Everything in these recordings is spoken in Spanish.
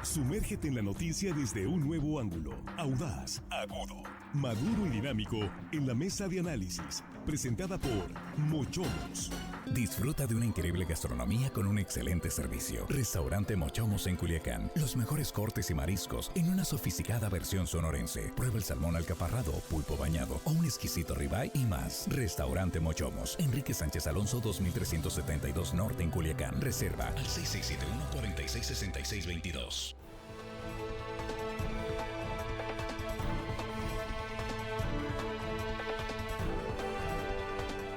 Sumérgete en la noticia desde un nuevo ángulo, audaz, agudo, maduro y dinámico en la mesa de análisis, presentada por Mochomos. Disfruta de una increíble gastronomía con un excelente servicio. Restaurante Mochomos en Culiacán. Los mejores cortes y mariscos en una sofisticada versión sonorense. Prueba el salmón alcaparrado, pulpo bañado o un exquisito ribeye y más. Restaurante Mochomos. Enrique Sánchez Alonso 2372 Norte en Culiacán. Reserva al 6671-466622.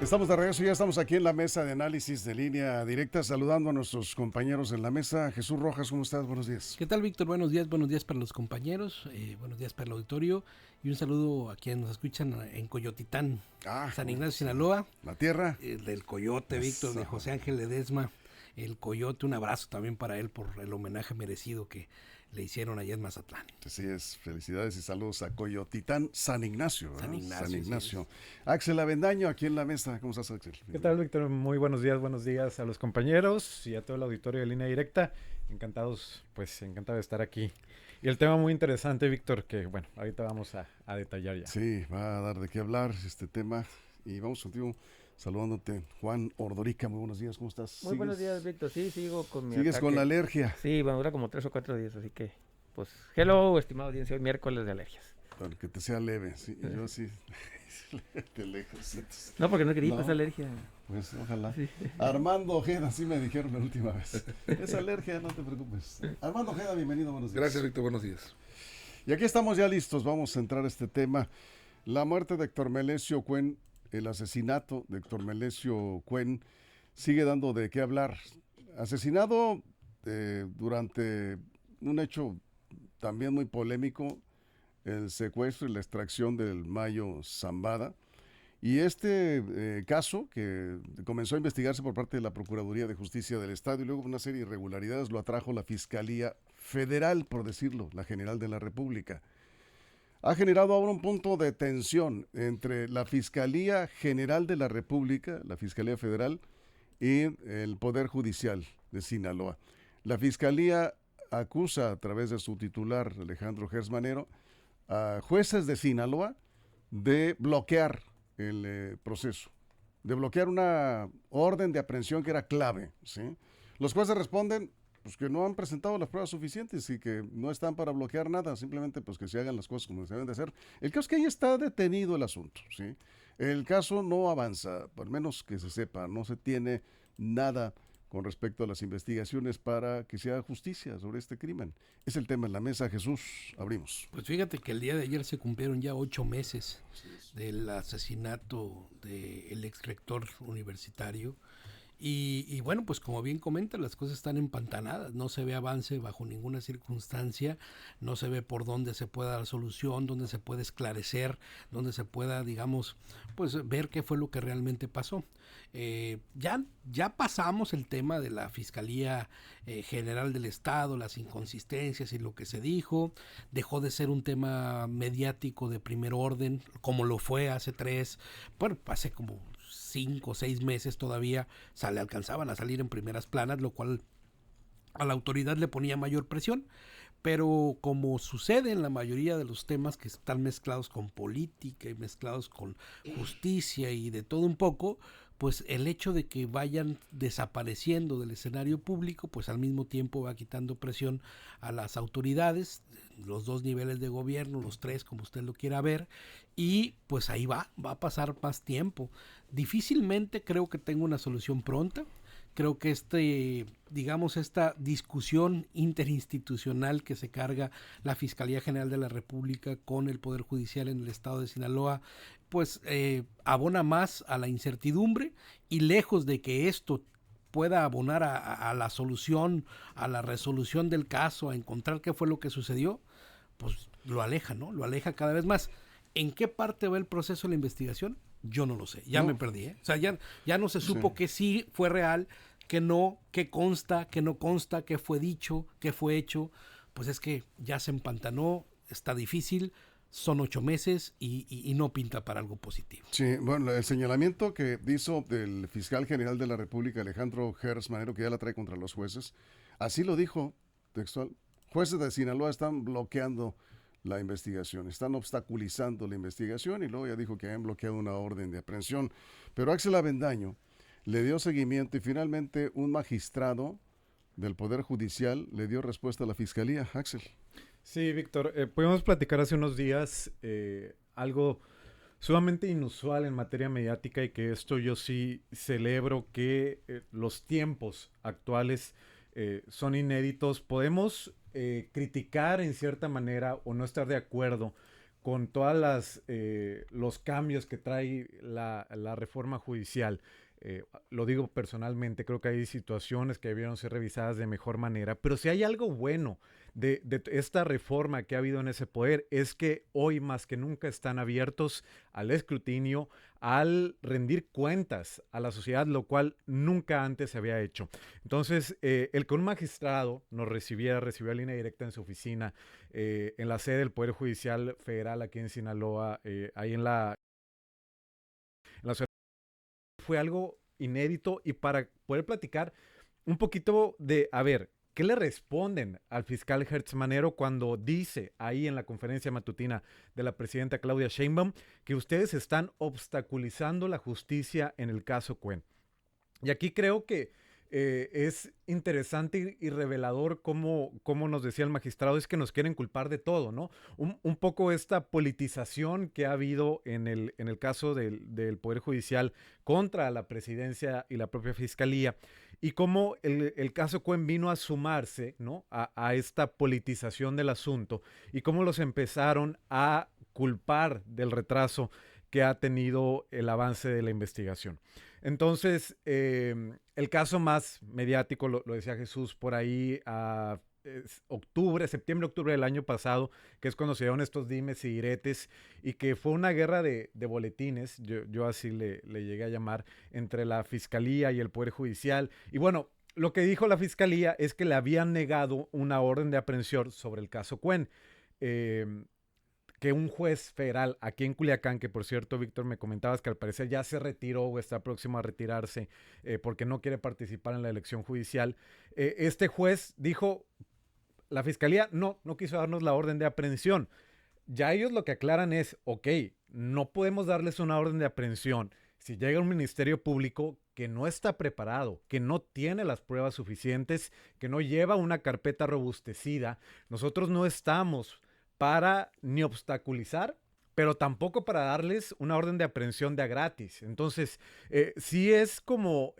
Estamos de regreso, ya estamos aquí en la mesa de análisis de Línea Directa, saludando a nuestros compañeros en la mesa. Jesús Rojas, ¿cómo estás? Buenos días. ¿Qué tal, Víctor? Buenos días para los compañeros, buenos días para el auditorio y un saludo a quienes nos escuchan en Coyotitán, San Ignacio, Sinaloa. La tierra. Del Coyote, Víctor, de José Ángel Ledesma, el Coyote. Un abrazo también para él por el homenaje merecido que le hicieron allá en Mazatlán. Así es, felicidades y saludos a Coyotitán, San Ignacio. San Ignacio. Axel Avendaño, aquí en la mesa. ¿Cómo estás, Axel? ¿Qué tal, Víctor? Muy buenos días a los compañeros y a todo el auditorio de Línea Directa. Encantado de estar aquí. Y el tema muy interesante, Víctor, que bueno, ahorita vamos a detallar ya. Sí, va a dar de qué hablar este tema y vamos contigo. Saludándote, Juan Ordorica, muy buenos días, ¿cómo estás? Muy buenos días, Víctor, sí, sigo con mi ¿Sigues ataque. con la alergia? Sí, bueno, dura como 3 o 4 días, así que, pues, hello, estimado audiencia, hoy miércoles de alergias. Para que te sea leve, sí, yo sí, de lejos. No, porque no es gripa, es alergia. Pues ojalá. Sí. Armando Ojeda, así me dijeron la última vez. Es alergia, no te preocupes. Armando Ojeda, bienvenido, buenos días. Gracias, Víctor, buenos días. Y aquí estamos ya listos, vamos a entrar a este tema. La muerte de Héctor Melesio Cuen, el asesinato de Héctor Melesio Cuen sigue dando de qué hablar. Asesinado durante un hecho también muy polémico, el secuestro y la extracción del Mayo Zambada. Y este caso, que comenzó a investigarse por parte de la Procuraduría de Justicia del Estado y luego una serie de irregularidades, lo atrajo la Fiscalía Federal, por decirlo, la General de la República. Ha generado ahora un punto de tensión entre la Fiscalía General de la República, la Fiscalía Federal, y el Poder Judicial de Sinaloa. La Fiscalía acusa a través de su titular, Alejandro Gers Manero, a jueces de Sinaloa de bloquear el proceso, de bloquear una orden de aprehensión que era clave, ¿sí? Los jueces responden pues que no han presentado las pruebas suficientes y que no están para bloquear nada, simplemente pues que se hagan las cosas como se deben de hacer. El caso es que ahí está detenido el asunto, ¿sí? El caso no avanza, por menos que se sepa, no se tiene nada con respecto a las investigaciones para que se haga justicia sobre este crimen. Es el tema en la mesa, Jesús, abrimos. Pues fíjate que el día de ayer se cumplieron ya 8 meses del asesinato del ex rector universitario. Y bueno, pues como bien comenta, las cosas están empantanadas, no se ve avance bajo ninguna circunstancia, no se ve por dónde se pueda dar solución, dónde se puede esclarecer, dónde se pueda, digamos, pues ver qué fue lo que realmente pasó. Ya pasamos el tema de la Fiscalía General del Estado, las inconsistencias y lo que se dijo, dejó de ser un tema mediático de primer orden, como lo fue hace como 5 o 6 meses todavía alcanzaban a salir en primeras planas, lo cual a la autoridad le ponía mayor presión, pero como sucede en la mayoría de los temas que están mezclados con política y mezclados con justicia y de todo un poco, pues el hecho de que vayan desapareciendo del escenario público, pues al mismo tiempo va quitando presión a las autoridades, los 2 niveles de gobierno, los 3, como usted lo quiera ver, y pues ahí va a pasar más tiempo. Difícilmente creo que tenga una solución pronta. Creo que esta discusión interinstitucional que se carga la Fiscalía General de la República con el Poder Judicial en el estado de Sinaloa, pues abona más a la incertidumbre, y lejos de que esto pueda abonar a la solución, a la resolución del caso, a encontrar qué fue lo que sucedió, pues lo aleja, ¿no? Lo aleja cada vez más. ¿En qué parte va el proceso de la investigación? Yo no lo sé, me perdí, ¿eh? O sea, ya no se supo que sí fue real, que no, que consta, que no consta, que fue dicho, que fue hecho. Pues es que ya se empantanó, está difícil, son 8 meses y no pinta para algo positivo. Sí, bueno, el señalamiento que hizo del fiscal general de la República, Alejandro Gers Manero, que ya la trae contra los jueces, así lo dijo textual: jueces de Sinaloa están bloqueando la investigación, están obstaculizando la investigación y luego ya dijo que han bloqueado una orden de aprehensión. Pero Axel Avendaño le dio seguimiento y finalmente un magistrado del Poder Judicial le dio respuesta a la Fiscalía. Axel. Sí, Víctor, pudimos platicar hace unos días algo sumamente inusual en materia mediática y que esto yo sí celebro que los tiempos actuales son inéditos. Podemos criticar en cierta manera o no estar de acuerdo con todas los cambios que trae la reforma judicial. Lo digo personalmente, creo que hay situaciones que debieron ser revisadas de mejor manera, pero si hay algo bueno de esta reforma que ha habido en ese poder, es que hoy más que nunca están abiertos al escrutinio, al rendir cuentas a la sociedad, lo cual nunca antes se había hecho. Entonces, el que un magistrado nos recibió a línea directa en su oficina, en la sede del Poder Judicial Federal aquí en Sinaloa, ahí en la ciudad, fue algo inédito. Y para poder platicar un poquito de, a ver, ¿qué le responden al fiscal Hertz Manero cuando dice ahí en la conferencia matutina de la presidenta Claudia Sheinbaum que ustedes están obstaculizando la justicia en el caso Cuen? Y aquí creo que es interesante y revelador cómo nos decía el magistrado, es que nos quieren culpar de todo, ¿no? Un poco esta politización que ha habido en el caso del Poder Judicial contra la presidencia y la propia fiscalía, y cómo el caso Cuen vino a sumarse, ¿no?, a esta politización del asunto, y cómo los empezaron a culpar del retraso que ha tenido el avance de la investigación. Entonces, el caso más mediático, lo decía Jesús por ahí, a septiembre-octubre del año pasado, que es cuando se dieron estos dimes y diretes, y que fue una guerra de boletines, yo así le llegué a llamar, entre la Fiscalía y el Poder Judicial. Y bueno, lo que dijo la Fiscalía es que le habían negado una orden de aprehensión sobre el caso Cuen. Que un juez federal aquí en Culiacán, que por cierto, Víctor, me comentabas que al parecer ya se retiró o está próximo a retirarse porque no quiere participar en la elección judicial, este juez dijo, la Fiscalía no quiso darnos la orden de aprehensión. Ya ellos lo que aclaran es, ok, no podemos darles una orden de aprehensión si llega un ministerio público que no está preparado, que no tiene las pruebas suficientes, que no lleva una carpeta robustecida. Nosotros no estamos para ni obstaculizar, pero tampoco para darles una orden de aprehensión de a gratis. Entonces, sí es como,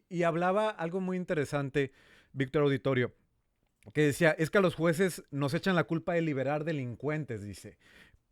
y hablaba algo muy interesante, Víctor Auditorio, que decía, es que a los jueces nos echan la culpa de liberar delincuentes, dice.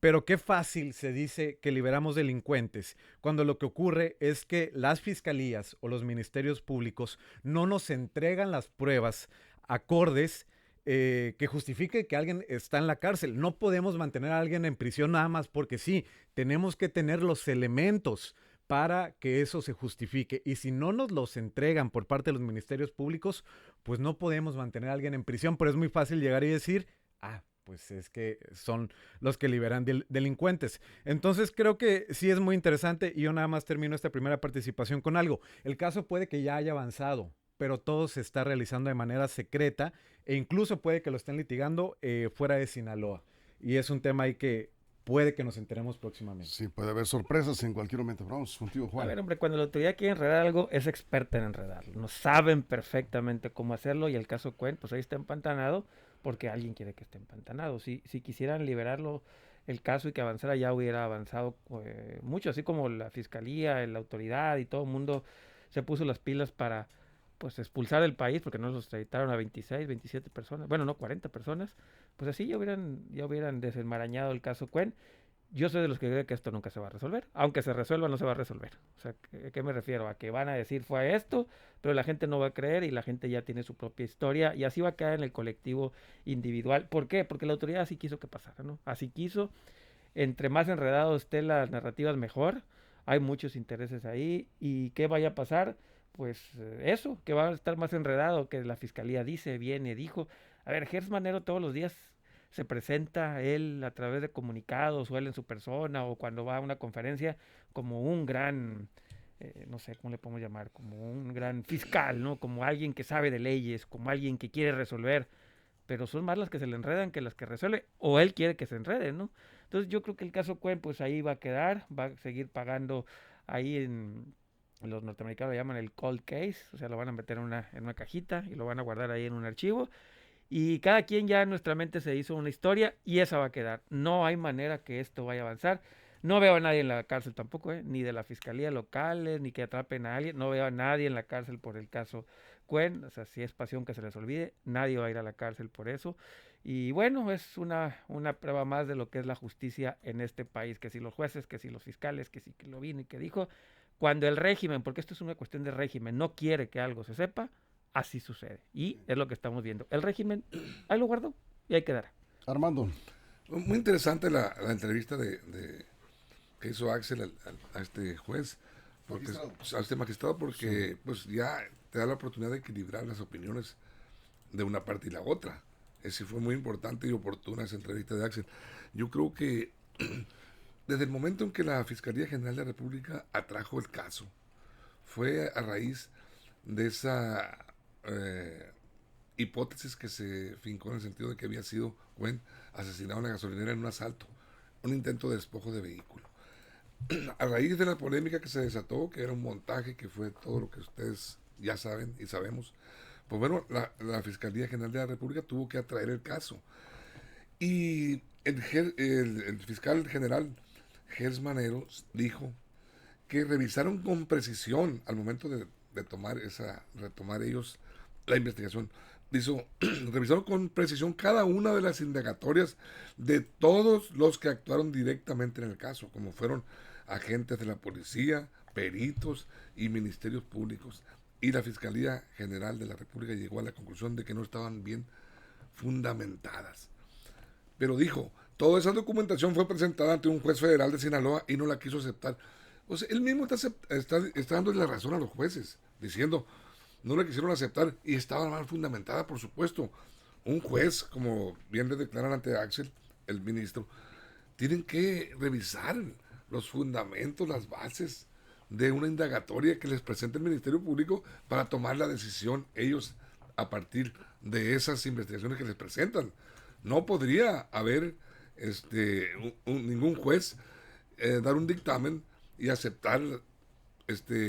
Pero qué fácil se dice que liberamos delincuentes, cuando lo que ocurre es que las fiscalías o los ministerios públicos no nos entregan las pruebas acordes que justifique que alguien está en la cárcel. No podemos mantener a alguien en prisión nada más porque sí. Tenemos que tener los elementos para que eso se justifique. Y si no nos los entregan por parte de los ministerios públicos, pues no podemos mantener a alguien en prisión. Pero es muy fácil llegar y decir, pues es que son los que liberan delincuentes. Entonces creo que sí es muy interesante, y yo nada más termino esta primera participación con algo. El caso puede que ya haya avanzado, pero todo se está realizando de manera secreta e incluso puede que lo estén litigando fuera de Sinaloa. Y es un tema ahí que puede que nos enteremos próximamente. Sí, puede haber sorpresas en cualquier momento. Vamos contigo, Juan. A ver, hombre, cuando la autoridad quiere enredar algo, es experta en enredarlo. No saben perfectamente cómo hacerlo, y el caso Cuen, pues ahí está empantanado porque alguien quiere que esté empantanado. Si quisieran liberarlo, el caso, y que avanzara, ya hubiera avanzado mucho, así como la fiscalía, la autoridad y todo el mundo se puso las pilas para pues expulsar del país, porque no los extraditaron a 26, 27 personas, bueno, no, 40 personas, pues así ya hubieran desenmarañado el caso Cuen. Yo soy de los que creen que esto nunca se va a resolver. Aunque se resuelva, no se va a resolver. O sea, ¿qué me refiero? A que van a decir fue esto, pero la gente no va a creer y la gente ya tiene su propia historia y así va a quedar en el colectivo individual. ¿Por qué? Porque la autoridad así quiso que pasara, ¿no? Así quiso. Entre más enredado estén las narrativas, mejor. Hay muchos intereses ahí. ¿Y qué vaya a pasar? Pues eso, que va a estar más enredado, que la fiscalía dice, viene, dijo. A ver, Hertz Manero todos los días se presenta él a través de comunicados, o él en su persona, o cuando va a una conferencia, como un gran, no sé cómo le podemos llamar, como un gran fiscal, ¿no? Como alguien que sabe de leyes, como alguien que quiere resolver. pero son más las que se le enredan que las que resuelve, o él quiere que se enreden, ¿no? Entonces yo creo que el caso Cuen, pues ahí va a quedar, va a seguir pagando ahí los norteamericanos lo llaman el cold case, o sea, lo van a meter en una cajita y lo van a guardar ahí en un archivo. Y cada quien ya en nuestra mente se hizo una historia y esa va a quedar. No hay manera que esto vaya a avanzar. No veo a nadie en la cárcel tampoco, ni de la fiscalía locales, ni que atrapen a alguien. No veo a nadie en la cárcel por el caso Cuen. O sea, si es pasión que se les olvide, nadie va a ir a la cárcel por eso. Y bueno, es una prueba más de lo que es la justicia en este país. Que si los jueces, que si los fiscales, que si que lo vino y que dijo. Cuando el régimen, porque esto es una cuestión de régimen, no quiere que algo se sepa, así sucede. Y es lo que estamos viendo. El régimen, ahí lo guardó y ahí quedará. Armando. Muy interesante la entrevista que hizo Axel a este juez, a este magistrado, porque pues ya te da la oportunidad de equilibrar las opiniones de una parte y la otra. Sí fue muy importante y oportuna esa entrevista de Axel. Yo creo que desde el momento en que la Fiscalía General de la República atrajo el caso, fue a raíz de esa hipótesis que se fincó en el sentido de que había sido Cuen asesinado en la gasolinera en un asalto, un intento de despojo de vehículo. A raíz de la polémica que se desató, que era un montaje, que fue todo lo que ustedes ya saben y sabemos, pues bueno, la Fiscalía General de la República tuvo que atraer el caso. Y el fiscal general Gers Manero dijo que revisaron con precisión al momento de retomar ellos la investigación. Dijo, revisaron con precisión cada una de las indagatorias de todos los que actuaron directamente en el caso, como fueron agentes de la policía, peritos y ministerios públicos. Y la Fiscalía General de la República llegó a la conclusión de que no estaban bien fundamentadas. Pero dijo, toda esa documentación fue presentada ante un juez federal de Sinaloa y no la quiso aceptar. O sea, él mismo está dándole la razón a los jueces, diciendo, no la quisieron aceptar y estaba mal fundamentada, por supuesto. Un juez, como bien le declaran ante Axel, el ministro, tienen que revisar los fundamentos, las bases de una indagatoria que les presente el Ministerio Público para tomar la decisión ellos a partir de esas investigaciones que les presentan. No podría haber ningún juez dar un dictamen y aceptar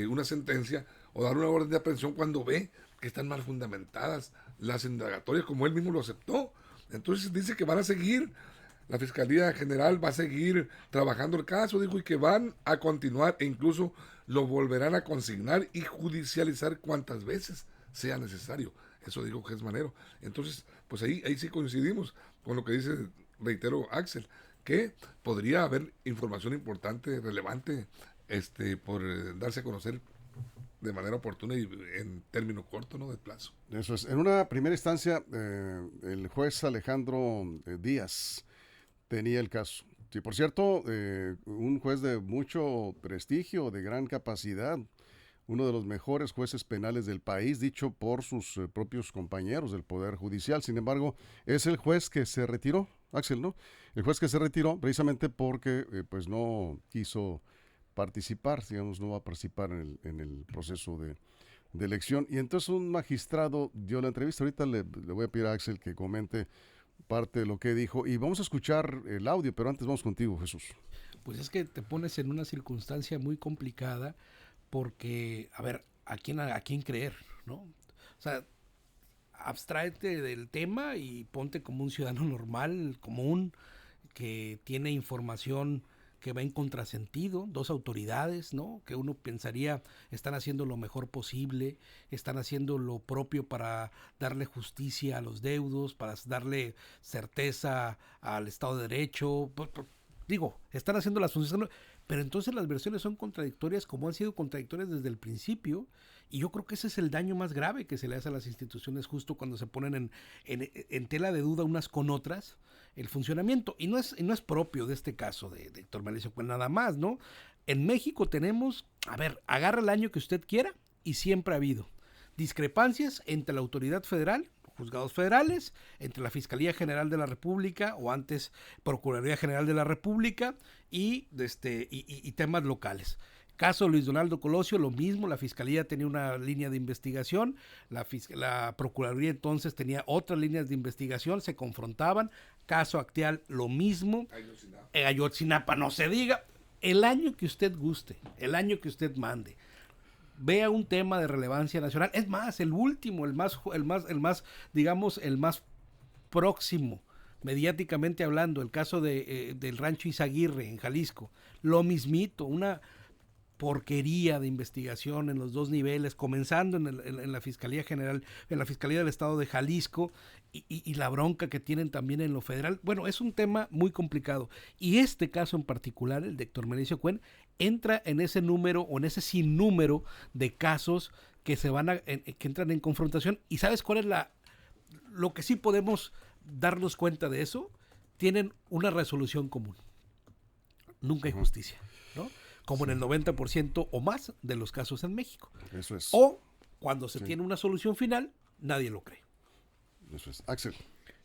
una sentencia o dar una orden de aprehensión cuando ve que están mal fundamentadas las indagatorias, como él mismo lo aceptó. Entonces dice que van a seguir, la Fiscalía General va a seguir trabajando el caso, dijo, y que van a continuar e incluso lo volverán a consignar y judicializar cuantas veces sea necesario. Eso dijo Gers Manero. Entonces, pues ahí sí coincidimos con lo que dice, reitero, Axel, que podría haber información importante, relevante, por darse a conocer de manera oportuna y en término corto, ¿no?, de plazo. Eso es. En una primera instancia, el juez Alejandro Díaz tenía el caso. Sí, por cierto, un juez de mucho prestigio, de gran capacidad, uno de los mejores jueces penales del país, dicho por sus propios compañeros del Poder Judicial. Sin embargo, es el juez que se retiró, Axel, ¿no? El juez que se retiró precisamente porque pues no quiso participar, digamos, no va a participar en el proceso de elección. Y entonces un magistrado dio la entrevista. Ahorita le voy a pedir a Axel que comente parte de lo que dijo y vamos a escuchar el audio, pero antes vamos contigo, Jesús. Pues es que te pones en una circunstancia muy complicada porque, a ver, ¿a quién creer, no? O sea, abstráete del tema y ponte como un ciudadano normal, común, que tiene información que va en contrasentido, dos autoridades, ¿no?, que uno pensaría están haciendo lo mejor posible, están haciendo lo propio para darle justicia a los deudos, para darle certeza al Estado de Derecho, digo, están haciendo las funciones, pero entonces las versiones son contradictorias como han sido contradictorias desde el principio, y yo creo que ese es el daño más grave que se le hace a las instituciones justo cuando se ponen en tela de duda unas con otras el funcionamiento, y no es propio de este caso de Héctor Melesio Cuen nada más, ¿no? En México tenemos, a ver, agarra el año que usted quiera, y siempre ha habido discrepancias entre la autoridad federal, juzgados federales, entre la Fiscalía General de la República, o antes Procuraduría General de la República, y temas locales. Caso Luis Donaldo Colosio, lo mismo, la Fiscalía tenía una línea de investigación, la Procuraduría entonces tenía otras líneas de investigación, se confrontaban. Caso Acteal, lo mismo. Ayotzinapa, no se diga. El año que usted guste, el año que usted mande, vea un tema de relevancia nacional. Es más, el último, el más próximo, mediáticamente hablando, el caso del rancho Izaguirre en Jalisco, lo mismito, una porquería de investigación en los dos niveles, comenzando en la Fiscalía General, en la Fiscalía del Estado de Jalisco, y la bronca que tienen también en lo federal. Bueno, es un tema muy complicado. Y este caso en particular, el de Héctor Melesio Cuen, entra en ese número o en ese sinnúmero de casos que que entran en confrontación. ¿Y sabes cuál es lo que sí podemos darnos cuenta de eso? Tienen una resolución común. Nunca hay justicia, ¿no? Como en el 90% o más de los casos en México. Eso es. O cuando se tiene una solución final, nadie lo cree. Eso es. Axel.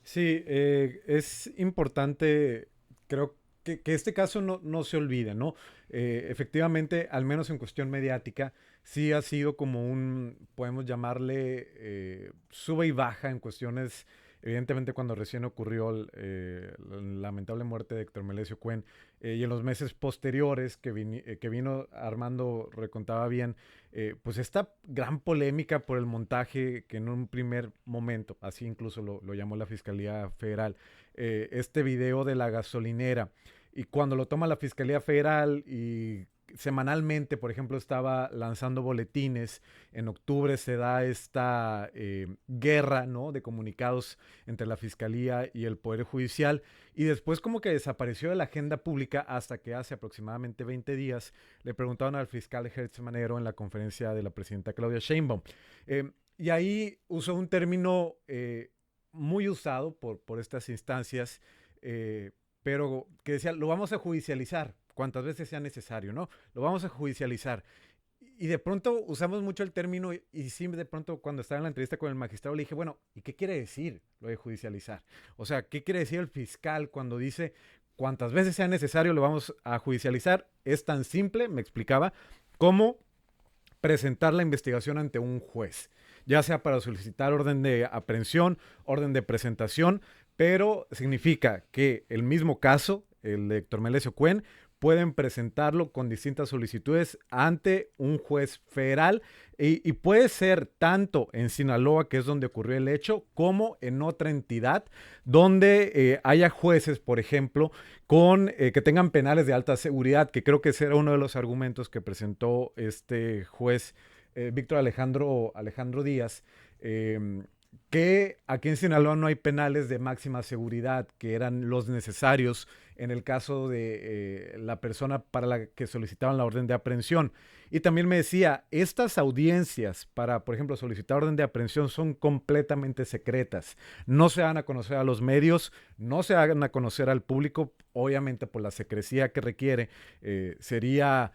Sí, es importante, creo que este caso no se olvide, ¿no? Efectivamente, al menos en cuestión mediática, sí ha sido como podemos llamarle, sube y baja en cuestiones. Evidentemente, cuando recién ocurrió la lamentable muerte de Héctor Melesio Cuen, y en los meses posteriores que vino Armando recontaba bien, pues esta gran polémica por el montaje que en un primer momento, así incluso lo llamó la Fiscalía Federal, este video de la gasolinera, y cuando lo toma la Fiscalía Federal y semanalmente, por ejemplo, estaba lanzando boletines. En octubre se da esta guerra, ¿no?, de comunicados entre la Fiscalía y el Poder Judicial, y después como que desapareció de la agenda pública hasta que hace aproximadamente 20 días le preguntaron al fiscal Hertz Manero en la conferencia de la presidenta Claudia Sheinbaum. Y ahí usó un término muy usado por estas instancias, pero que decía, lo vamos a judicializar cuantas veces sea necesario, ¿no? Lo vamos a judicializar. Y de pronto usamos mucho el término y sí, de pronto cuando estaba en la entrevista con el magistrado le dije, bueno, ¿y qué quiere decir lo de judicializar? O sea, ¿qué quiere decir el fiscal cuando dice cuantas veces sea necesario lo vamos a judicializar? Es tan simple, me explicaba, como presentar la investigación ante un juez, ya sea para solicitar orden de aprehensión, orden de presentación, pero significa que el mismo caso, el de Héctor Melesio Cuen, pueden presentarlo con distintas solicitudes ante un juez federal y puede ser tanto en Sinaloa, que es donde ocurrió el hecho, como en otra entidad donde haya jueces, por ejemplo, que tengan penales de alta seguridad, que creo que ese era uno de los argumentos que presentó este juez Víctor Alejandro Díaz, que aquí en Sinaloa no hay penales de máxima seguridad, que eran los necesarios en el caso de la persona para la que solicitaban la orden de aprehensión. Y también me decía, estas audiencias para, por ejemplo, solicitar orden de aprehensión son completamente secretas. No se dan a conocer a los medios, no se dan a conocer al público, obviamente por la secrecía que requiere. Sería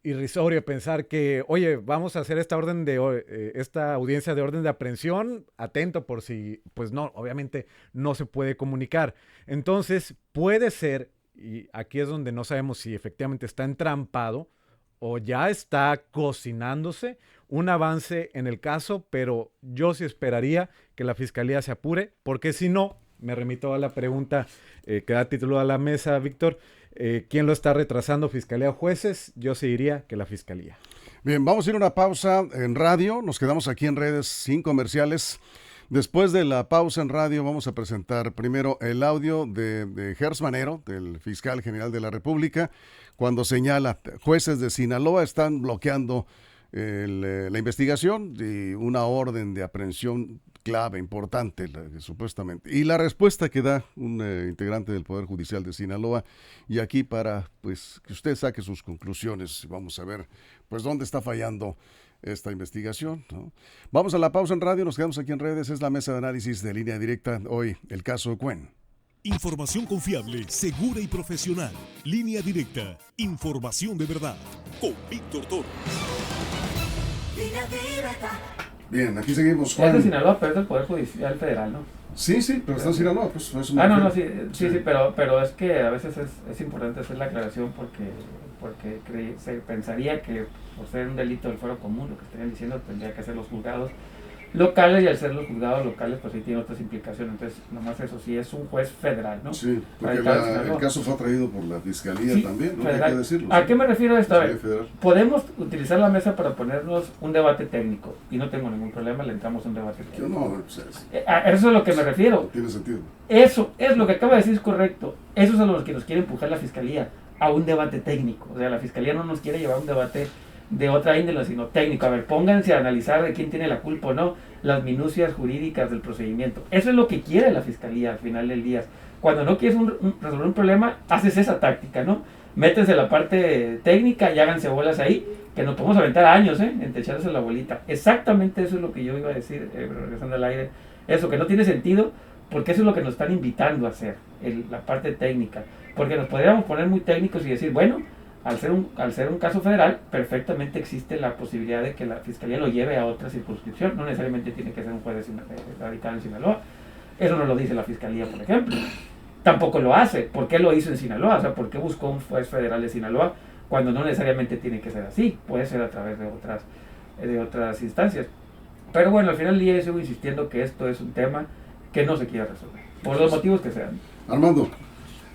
irrisorio pensar que, oye, vamos a hacer esta audiencia de orden de aprehensión, atento por si, pues no, obviamente no se puede comunicar. Entonces puede ser, y aquí es donde no sabemos si efectivamente está entrampado o ya está cocinándose un avance en el caso, pero yo sí esperaría que la Fiscalía se apure, porque si no, me remito a la pregunta que da título a la mesa, Víctor, ¿quién lo está retrasando, Fiscalía o jueces? Yo sí diría que la Fiscalía. Bien, vamos a ir a una pausa en radio, nos quedamos aquí en redes sin comerciales. Después de la pausa en radio vamos a presentar primero el audio de Hertz Manero, del fiscal general de la República, cuando señala jueces de Sinaloa están bloqueando la investigación y una orden de aprehensión clave, importante, supuestamente. Y la respuesta que da un integrante del Poder Judicial de Sinaloa, y aquí para pues que usted saque sus conclusiones, vamos a ver pues dónde está fallando esta investigación, ¿no? Vamos a la pausa en radio, nos quedamos aquí en redes, es la mesa de análisis de Línea Directa, hoy el caso Cuen. Información confiable, segura y profesional. Línea Directa, información de verdad, con Víctor Toro. Línea Directa. Bien, aquí seguimos. Es de Sinaloa, pero es del Poder Judicial Federal, ¿no? Sí, pero está en Sinaloa, pues. No, sí, pero es que a veces es importante hacer la aclaración porque porque se pensaría que por ser un delito del fuero común, lo que estarían diciendo, tendría que ser los juzgados locales, y al ser los juzgados locales pues sí tiene otras implicaciones. Entonces nomás eso sí es un juez federal, ¿no? Sí, porque el caso fue atraído por la fiscalía sí, también, ¿no? Hay que decirlo. ¿A qué me refiero a esto? A ver, Federal. podemos utilizar la mesa para ponernos un debate técnico y no tengo ningún problema, le entramos a un debate técnico. No, pues A eso es a lo que me refiero. no tiene sentido. Eso es lo que acaba de decir, es correcto. Eso es a lo que nos quiere empujar la fiscalía, a un debate técnico. O sea, la fiscalía no nos quiere llevar a un debate de otra índole, sino técnico. A ver, pónganse a analizar de quién tiene la culpa o no, las minucias jurídicas del procedimiento. Eso es lo que quiere la fiscalía al final del día. Cuando no quieres resolver un problema, haces esa táctica, ¿no? Métense la parte técnica y háganse bolas ahí, que nos podemos aventar años, en echarse la bolita. Exactamente eso es lo que yo iba a decir, regresando al aire. Eso, que no tiene sentido, porque eso es lo que nos están invitando a hacer, la parte técnica. Porque nos podríamos poner muy técnicos y decir, bueno, al ser un caso federal, perfectamente existe la posibilidad de que la fiscalía lo lleve a otra circunscripción. No necesariamente tiene que ser un juez radicado en Sinaloa. Eso no lo dice la fiscalía, por ejemplo. Tampoco lo hace. ¿Por qué lo hizo en Sinaloa? O sea, ¿por qué buscó un juez federal de Sinaloa cuando no necesariamente tiene que ser así? Puede ser a través de otras instancias. Pero bueno, al final del día yo sigo insistiendo que esto es un tema que no se quiere resolver, por los motivos que sean. Armando.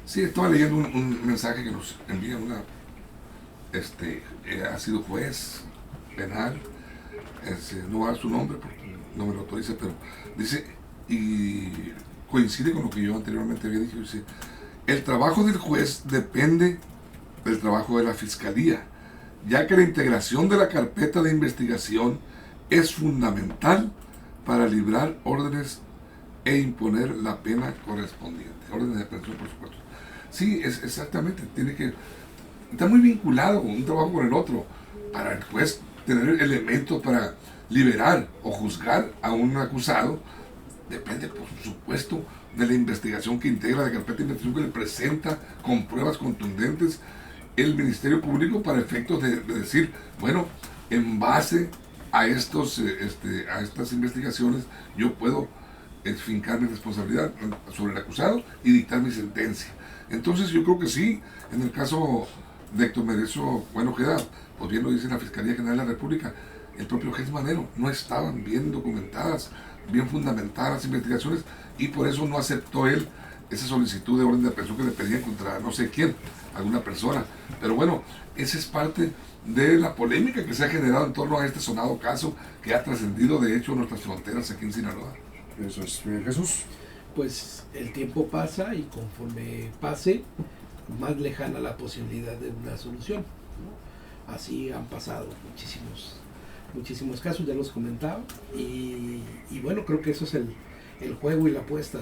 Sí, estaba leyendo un mensaje que nos envía ha sido juez penal, no va a dar su nombre porque no me lo autoriza, pero dice, y coincide con lo que yo anteriormente había dicho, dice, el trabajo del juez depende del trabajo de la fiscalía, ya que la integración de la carpeta de investigación es fundamental para librar órdenes e imponer la pena correspondiente, órdenes de aprehensión, por supuesto. Sí, exactamente, está muy vinculado un trabajo con el otro. Para el juez tener elementos para liberar o juzgar a un acusado depende, por supuesto, de la investigación que integra, la carpeta de investigación que le presenta con pruebas contundentes el Ministerio Público para efectos de decir, bueno, en base a estas investigaciones yo puedo fincar mi responsabilidad sobre el acusado y dictar mi sentencia. Entonces yo creo que sí, en el caso de Héctor Merecio Ojeda, pues bien lo dice la Fiscalía General de la República, el propio juez Manero, no estaban bien documentadas, bien fundamentadas las investigaciones y por eso no aceptó él esa solicitud de orden de aprehensión que le pedían contra no sé quién, alguna persona. Pero bueno, esa es parte de la polémica que se ha generado en torno a este sonado caso que ha trascendido de hecho nuestras fronteras aquí en Sinaloa. Eso es. Jesús. Pues el tiempo pasa y conforme pase, más lejana la posibilidad de una solución, ¿no? Así han pasado muchísimos casos, ya los comentaba, y bueno, creo que eso es el juego y la apuesta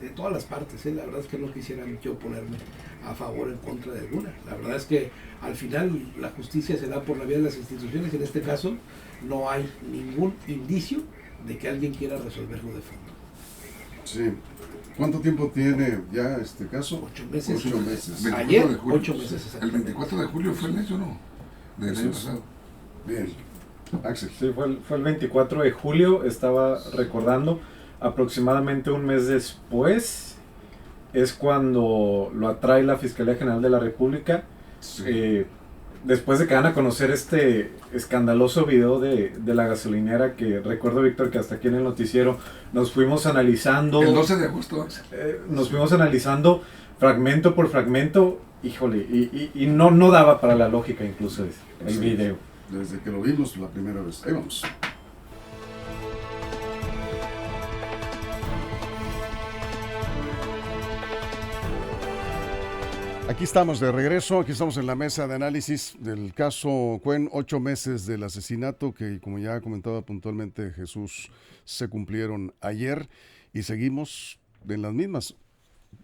de todas las partes, ¿eh? La verdad es que no quisiera yo ponerme a favor o en contra de alguna. La verdad es que al final la justicia se da por la vía de las instituciones, y en este caso no hay ningún indicio de que alguien quiera resolverlo de fondo. Sí. ¿Cuánto tiempo tiene ya este caso? 8 meses. 8 meses. Ayer, de julio. 8 meses El exactamente. 24 de julio fue el hecho, ¿no? Del año pasado. Bien. Axel. Sí, fue el 24 de julio, estaba recordando, aproximadamente un mes después es cuando lo atrae la Fiscalía General de la República, Sí. después de que van a conocer este escandaloso video de la gasolinera, que recuerdo, Víctor, que hasta aquí en el noticiero nos fuimos analizando. El 12 de agosto, Axel. Nos fuimos analizando fragmento por fragmento, híjole, y no daba para la lógica incluso el Sí. video. Desde que lo vimos la primera vez. Ahí vamos. Aquí estamos de regreso, aquí estamos en la mesa de análisis del caso Cuen, 8 meses del asesinato que, como ya comentaba puntualmente Jesús, se cumplieron ayer y seguimos en las mismas.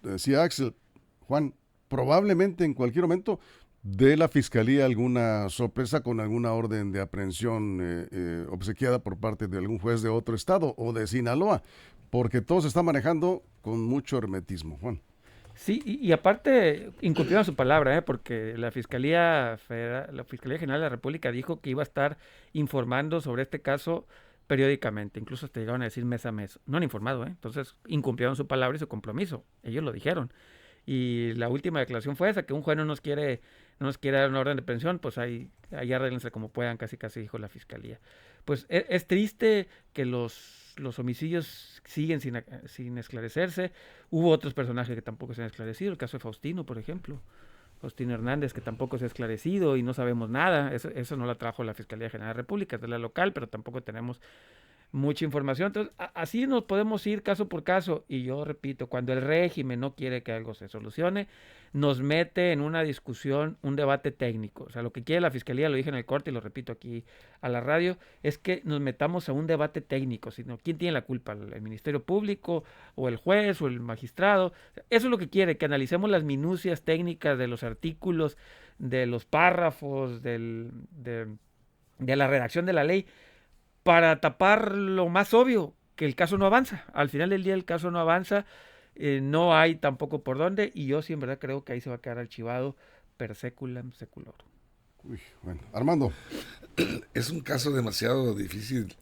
Decía Axel, Juan, probablemente en cualquier momento de la Fiscalía alguna sorpresa con alguna orden de aprehensión obsequiada por parte de algún juez de otro estado o de Sinaloa, porque todo se está manejando con mucho hermetismo, Juan. Sí, y aparte incumplieron su palabra, porque la Fiscalía General de la República dijo que iba a estar informando sobre este caso periódicamente, incluso hasta llegaron a decir mes a mes. No han informado, entonces incumplieron su palabra y su compromiso, ellos lo dijeron. Y la última declaración fue esa, que un juez no nos quiere dar una orden de aprehensión, pues ahí arréglense como puedan, casi dijo la fiscalía. Pues es triste que los homicidios siguen sin esclarecerse. Hubo otros personajes que tampoco se han esclarecido, el caso de Faustino, por ejemplo. Faustino Hernández, que tampoco se ha esclarecido y no sabemos nada. Eso no la trajo la Fiscalía General de la República, es de la local, pero tampoco tenemos mucha información. Entonces, así nos podemos ir caso por caso. Y yo repito, cuando el régimen no quiere que algo se solucione, nos mete en una discusión, un debate técnico. O sea, lo que quiere la Fiscalía, lo dije en el corte y lo repito aquí a la radio, es que nos metamos a un debate técnico, sino quién tiene la culpa, el Ministerio Público o el juez o el magistrado. Eso es lo que quiere, que analicemos las minucias técnicas de los artículos, de los párrafos, de la redacción de la ley, para tapar lo más obvio, que el caso no avanza. Al final del día el caso no avanza, no hay tampoco por dónde, y yo sí en verdad creo que ahí se va a quedar archivado per seculam seculorum. Uy, bueno, Armando. Es un caso demasiado difícil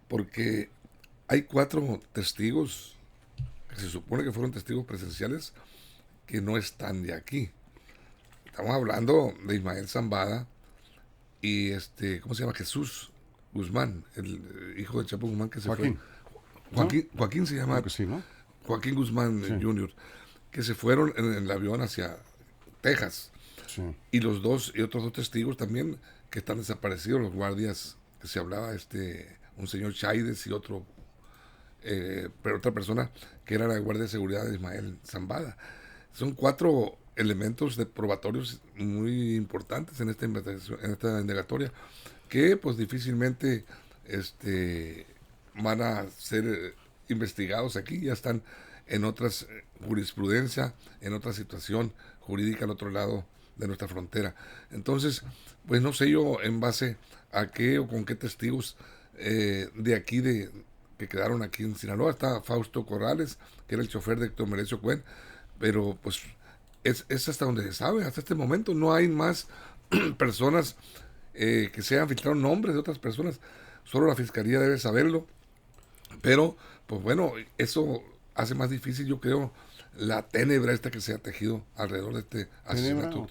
porque hay 4 testigos que se supone que fueron testigos presenciales que no están de aquí. Estamos hablando de Ismael Zambada y ¿cómo se llama? Jesús Guzmán, el hijo de Chapo Guzmán que se Joaquín. fue. Joaquín se llama. Creo que sí, ¿no? Joaquín Guzmán Jr., que se fueron en el avión hacia Texas. Sí. Y los otros dos testigos también que están desaparecidos, los guardias que se hablaba, un señor Chaides y otro, pero otra persona que era la guardia de seguridad de Ismael Zambada. Son 4 elementos probatorios muy importantes en esta investigación, en esta indagatoria, que pues difícilmente van a ser investigados aquí, ya están en otras jurisprudencia, en otra situación jurídica al otro lado de nuestra frontera. Entonces, pues no sé yo en base a qué o con qué testigos de aquí, que quedaron aquí en Sinaloa. Está Fausto Corrales, que era el chofer de Héctor Melesio Cuen, pero pues es hasta donde se sabe, hasta este momento no hay más personas que se han filtrado nombres de otras personas, solo la Fiscalía debe saberlo, pero pues bueno, eso hace más difícil, yo creo, la ténebra que se ha tejido alrededor de este asesinato.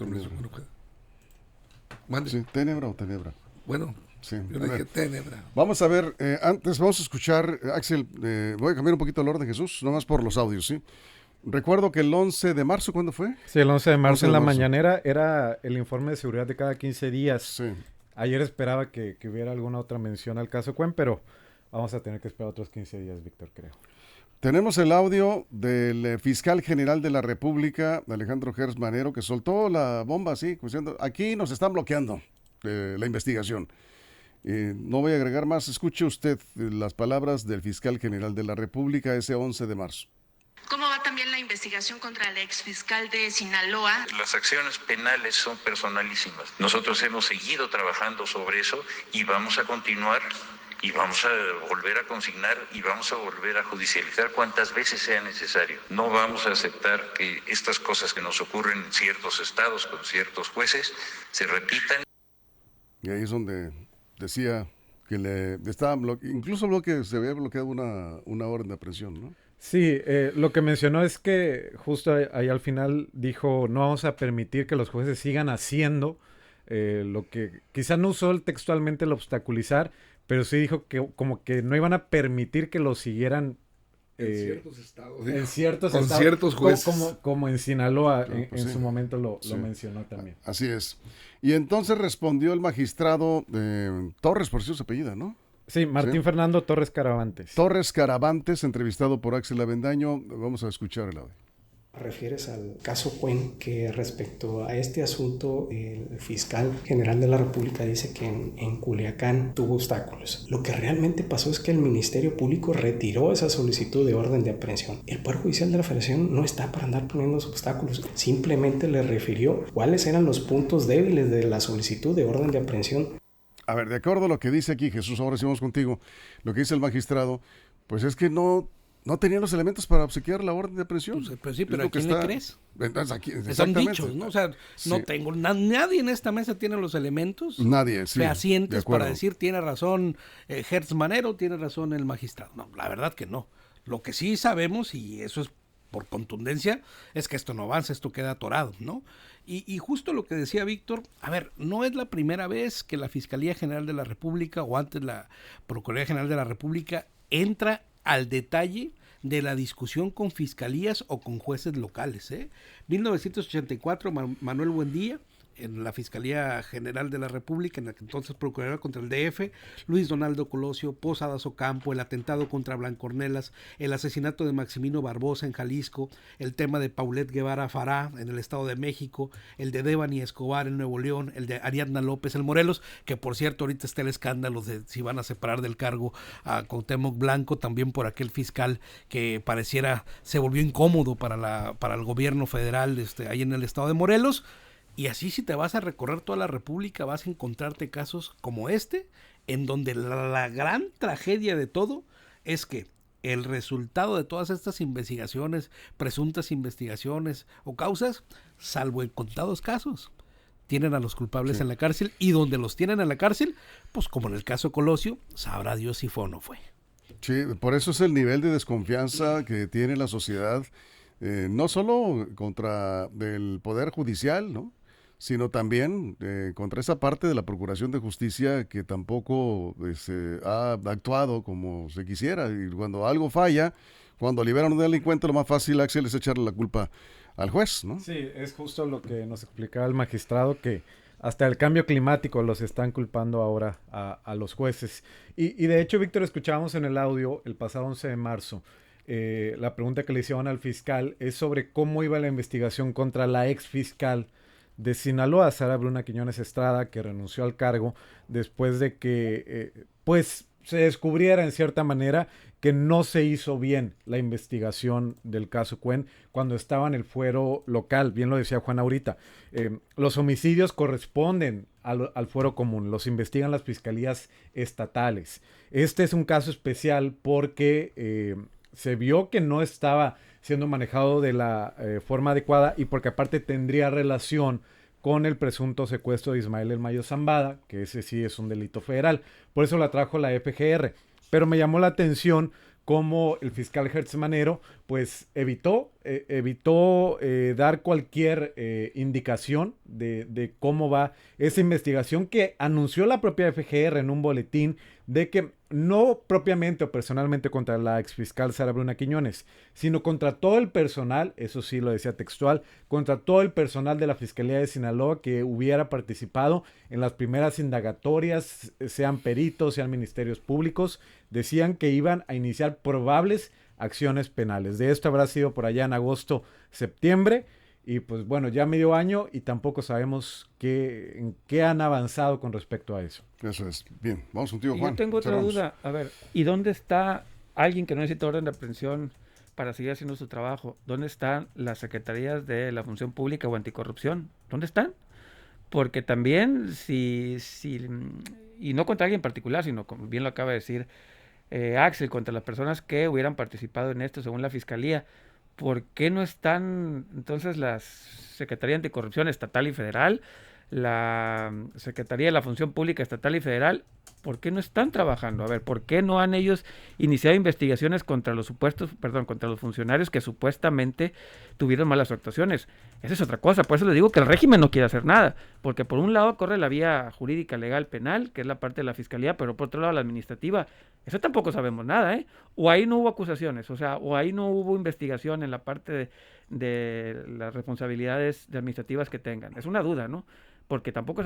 Sí, ¿tenebra o tenebra? Bueno, sí, yo le dije tenebra. Vamos a ver, antes vamos a escuchar, Axel, voy a cambiar un poquito el orden, Jesús, nomás por los audios, ¿sí? Recuerdo que el 11 de marzo, ¿cuándo fue? Sí, el 11 de marzo en la mañanera era el informe de seguridad de cada 15 días. Sí. Ayer esperaba que hubiera alguna otra mención al caso Cuen, pero vamos a tener que esperar otros 15 días, Víctor, creo. Tenemos el audio del fiscal general de la República, Alejandro Gers Manero, que soltó la bomba así, diciendo, aquí nos están bloqueando la investigación. No voy a agregar más, escuche usted las palabras del fiscal general de la República ese 11 de marzo. ¿Cómo va también la investigación contra el exfiscal de Sinaloa? Las acciones penales son personalísimas. Nosotros hemos seguido trabajando sobre eso y vamos a continuar y vamos a volver a consignar y vamos a volver a judicializar cuantas veces sea necesario. No vamos a aceptar que estas cosas que nos ocurren en ciertos estados con ciertos jueces se repitan. Y ahí es donde decía que incluso se había bloqueado una orden de aprehensión, ¿no? Sí, lo que mencionó es que justo ahí al final dijo, no vamos a permitir que los jueces sigan haciendo lo que quizá no usó textualmente el obstaculizar, pero sí dijo que como que no iban a permitir que lo siguieran en ciertos estados. En ciertos con estados, ciertos jueces. como en Sinaloa, Claro, pues en sí. su momento lo Sí. mencionó también. Así es. Y entonces respondió el magistrado Torres, por si su apellida, ¿no? Sí, Martín Sí. Fernando Torres Caravantes. Torres Caravantes, entrevistado por Axel Avendaño. Vamos a escuchar el audio. Refieres al caso Cuen, que respecto a este asunto el fiscal general de la República dice que en Culiacán tuvo obstáculos. Lo que realmente pasó es que el Ministerio Público retiró esa solicitud de orden de aprehensión. El Poder Judicial de la Federación no está para andar poniendo obstáculos, simplemente le refirió cuáles eran los puntos débiles de la solicitud de orden de aprehensión. A ver, de acuerdo a lo que dice aquí Jesús, ahora sí vamos contigo, lo que dice el magistrado, pues es que no tenían los elementos para obsequiar la orden de aprehensión. Pues sí, pero Es ¿a lo que quién le crees? Entonces, aquí, Son exactamente. dichos, ¿no? O sea, no Sí. tengo, nadie en esta mesa tiene los elementos Nadie, sí, de fehacientes acuerdo. para decir tiene razón Gers Manero, tiene razón el magistrado. No, la verdad que no. Lo que sí sabemos, y eso es por contundencia, es que esto no avanza, esto queda atorado, ¿no? Y justo lo que decía Víctor, a ver, no es la primera vez que la Fiscalía General de la República, o antes la Procuraduría General de la República, entra al detalle de la discusión con fiscalías o con jueces locales. 1984, Manuel Buendía, en la Fiscalía General de la República, en la que entonces Procuradora contra el DF, Luis Donaldo Colosio, Posadas Ocampo, el atentado contra Blancornelas, el asesinato de Maximino Barbosa en Jalisco, el tema de Paulette Guevara Fará en el Estado de México, el de Devani Escobar en Nuevo León, el de Ariadna López en Morelos, que por cierto ahorita está el escándalo de si van a separar del cargo a Cuauhtémoc Blanco, también por aquel fiscal que pareciera se volvió incómodo para el gobierno federal ahí en el Estado de Morelos. Y así si te vas a recorrer toda la República vas a encontrarte casos como en donde la gran tragedia de todo es que el resultado de todas estas investigaciones, presuntas investigaciones o causas, salvo en contados casos, tienen a los culpables en la cárcel, y donde los tienen en la cárcel, pues como en el caso Colosio, sabrá Dios si fue o no fue. Sí, por eso es el nivel de desconfianza que tiene la sociedad, no solo contra el Poder Judicial, ¿no?, sino también contra esa parte de la Procuración de Justicia que tampoco ha actuado como se quisiera. Y cuando algo falla, cuando liberan a un delincuente, lo más fácil, Axel, es echarle la culpa al juez, ¿no? Sí, es justo lo que nos explicaba el magistrado, que hasta el cambio climático los están culpando ahora a los jueces. Y de hecho, Víctor, escuchábamos en el audio el pasado 11 de marzo, la pregunta que le hicieron al fiscal es sobre cómo iba la investigación contra la ex fiscal de Sinaloa, Sara Bruna Quiñones Estrada, que renunció al cargo después de que se descubriera en cierta manera que no se hizo bien la investigación del caso Cuen cuando estaba en el fuero local. Bien lo decía Juan ahorita, los homicidios corresponden al fuero común, los investigan las fiscalías estatales. Este es un caso especial porque se vio que no estaba siendo manejado de la forma adecuada, y porque aparte tendría relación con el presunto secuestro de Ismael El Mayo Zambada, que ese sí es un delito federal. Por eso la trajo la FGR. Pero me llamó la atención cómo el fiscal Hertz Manero pues evitó dar cualquier indicación de cómo va esa investigación que anunció la propia FGR en un boletín, de que no propiamente o personalmente contra la exfiscal Sara Bruna Quiñones, sino contra todo el personal, eso sí lo decía textual, contra todo el personal de la Fiscalía de Sinaloa que hubiera participado en las primeras indagatorias, sean peritos, sean ministerios públicos. Decían que iban a iniciar probables acciones penales. De esto habrá sido por allá en agosto, septiembre, y pues bueno, ya medio año y tampoco sabemos en qué han avanzado con respecto a eso. Eso es. Bien, vamos contigo, Juan. Yo tengo otra duda. A ver, ¿y dónde está alguien que no necesita orden de aprehensión para seguir haciendo su trabajo? ¿Dónde están las secretarías de la Función Pública o Anticorrupción? ¿Dónde están? Porque también, y no contra alguien en particular, sino como bien lo acaba de decir Axel, contra las personas que hubieran participado en esto según la Fiscalía, ¿por qué no están entonces las Secretaría de Anticorrupción estatal y federal, la Secretaría de la Función Pública estatal y federal? ¿Por qué no están trabajando? A ver, ¿por qué no han ellos iniciado investigaciones contra los funcionarios que supuestamente tuvieron malas actuaciones? Esa es otra cosa, por eso les digo que el régimen no quiere hacer nada, porque por un lado corre la vía jurídica, legal, penal, que es la parte de la Fiscalía, pero por otro lado la administrativa, eso tampoco sabemos nada, o ahí no hubo acusaciones, o ahí no hubo investigación en la parte de las responsabilidades administrativas que tengan. Es una duda, ¿no? Porque tampoco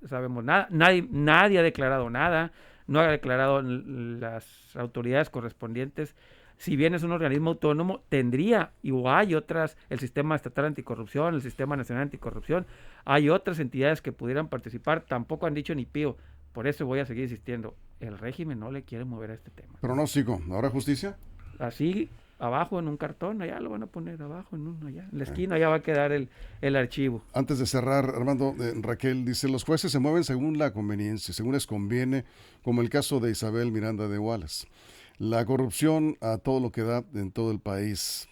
sabemos nada, nadie ha declarado nada, no ha declarado las autoridades correspondientes. Si bien es un organismo autónomo, tendría, o hay otras, el Sistema Estatal Anticorrupción, el Sistema Nacional Anticorrupción, hay otras entidades que pudieran participar, tampoco han dicho ni pío. Por eso voy a seguir insistiendo, el régimen no le quiere mover a este tema. Pronóstico, ¿ahora justicia? Así, abajo en un cartón, allá lo van a poner abajo allá en la esquina, allá va a quedar el archivo. Antes de cerrar, Armando, Raquel dice, los jueces se mueven según la conveniencia, según les conviene, como el caso de Isabel Miranda de Wallace. La corrupción a todo lo que da en todo el país.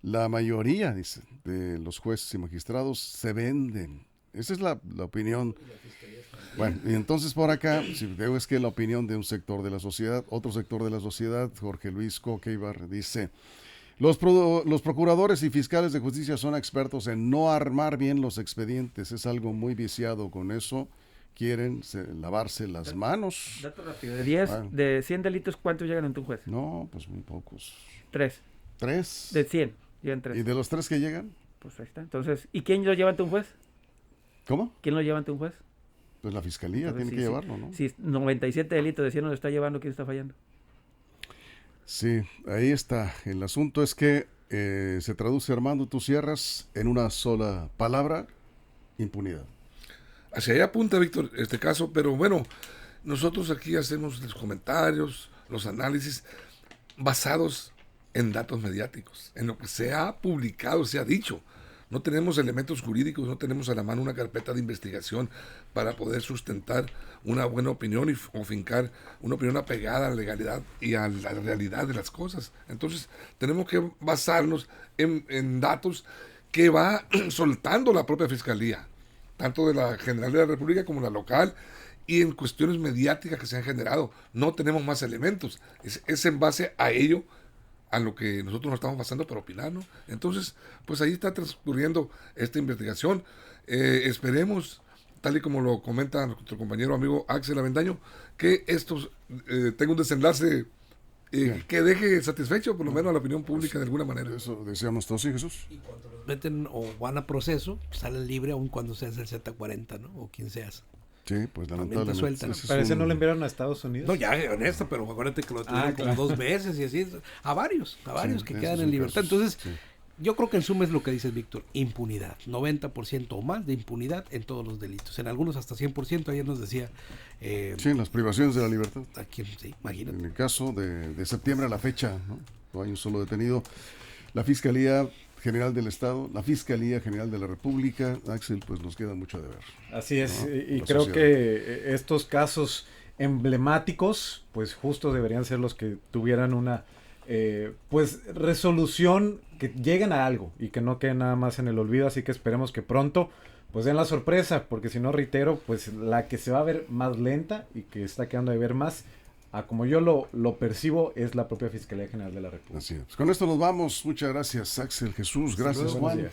La mayoría, dice, de los jueces y magistrados se venden. Esa es la opinión. Bueno, y entonces por acá, si veo es que la opinión de un sector de la sociedad, otro sector de la sociedad, Jorge Luis Coqueibar, dice, Los procuradores y fiscales de justicia son expertos en no armar bien los expedientes. Es algo muy viciado con eso. Quieren lavarse las manos. Dato rápido. De 100 delitos, ¿cuántos llegan ante un juez? No, pues muy pocos. 3. 3. De 100, llegan 3. ¿Y de los 3 que llegan? Pues ahí está. Entonces, ¿y quién lo lleva ante un juez? ¿Cómo? ¿Quién lo lleva ante un juez? Pues la fiscalía. Entonces, tiene que llevarlo, ¿no? Si 97 delitos de 100 no lo está llevando, ¿quién está fallando? Sí, ahí está. El asunto es que se traduce, Armando, tú cierras en una sola palabra: impunidad. Hacia allá apunta, Víctor, este caso, pero bueno, nosotros aquí hacemos los comentarios, los análisis basados en datos mediáticos, en lo que se ha publicado, se ha dicho. No tenemos elementos jurídicos, no tenemos a la mano una carpeta de investigación para poder sustentar una buena opinión o fincar una opinión apegada a la legalidad y a la realidad de las cosas. Entonces, tenemos que basarnos en datos que va soltando la propia Fiscalía, tanto de la General de la República como la local, y en cuestiones mediáticas que se han generado. No tenemos más elementos. Es en base a ello a lo que nosotros nos estamos basando para opinar, ¿no? Entonces, pues ahí está transcurriendo esta investigación. Esperemos, tal y como lo comenta nuestro compañero amigo Axel Avendaño, que esto tenga un desenlace que deje satisfecho por lo menos a la opinión pública de alguna manera. Eso deseamos todos, ¿sí, Jesús? Y cuando los meten o van a proceso, salen libre aun cuando seas el Z40, ¿no? O quien seas. Sí, pues lamentablemente. Parece no lo enviaron a Estados Unidos. No, ya en esto, pero acuérdate que lo tuvieron como 2 veces y así. A varios que quedan en libertad. Casos, entonces, yo creo que en suma es lo que dices, Víctor: impunidad. 90% o más de impunidad en todos los delitos. En algunos hasta 100%. Ayer nos decía... sí, en las privaciones de la libertad. Aquí, sí, imagínate. En el caso de septiembre a la fecha, no hay un solo detenido. La Fiscalía General del Estado, la Fiscalía General de la República, Axel, pues nos queda mucho de ver. Así es, ¿no? y creo que estos casos emblemáticos, pues justo deberían ser los que tuvieran una pues resolución, que lleguen a algo y que no queden nada más en el olvido. Así que esperemos que pronto pues den la sorpresa, porque si no, reitero, pues la que se va a ver más lenta y que está quedando de ver más, como yo lo percibo, es la propia Fiscalía General de la República. Así es. Pues con esto nos vamos. Muchas gracias, Axel, Jesús. Gracias, sí, Juan.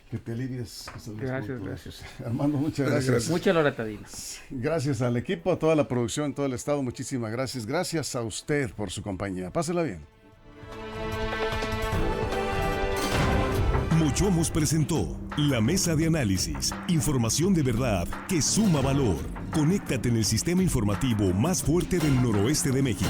Que te alivies. Gracias. Armando, muchas gracias. Muchas loratadina. Gracias al equipo, a toda la producción, todo el estado. Muchísimas gracias. Gracias a usted por su compañía. Pásela bien. Mochomos presentó La Mesa de Análisis. Información de verdad que suma valor. Conéctate en el sistema informativo más fuerte del noroeste de México.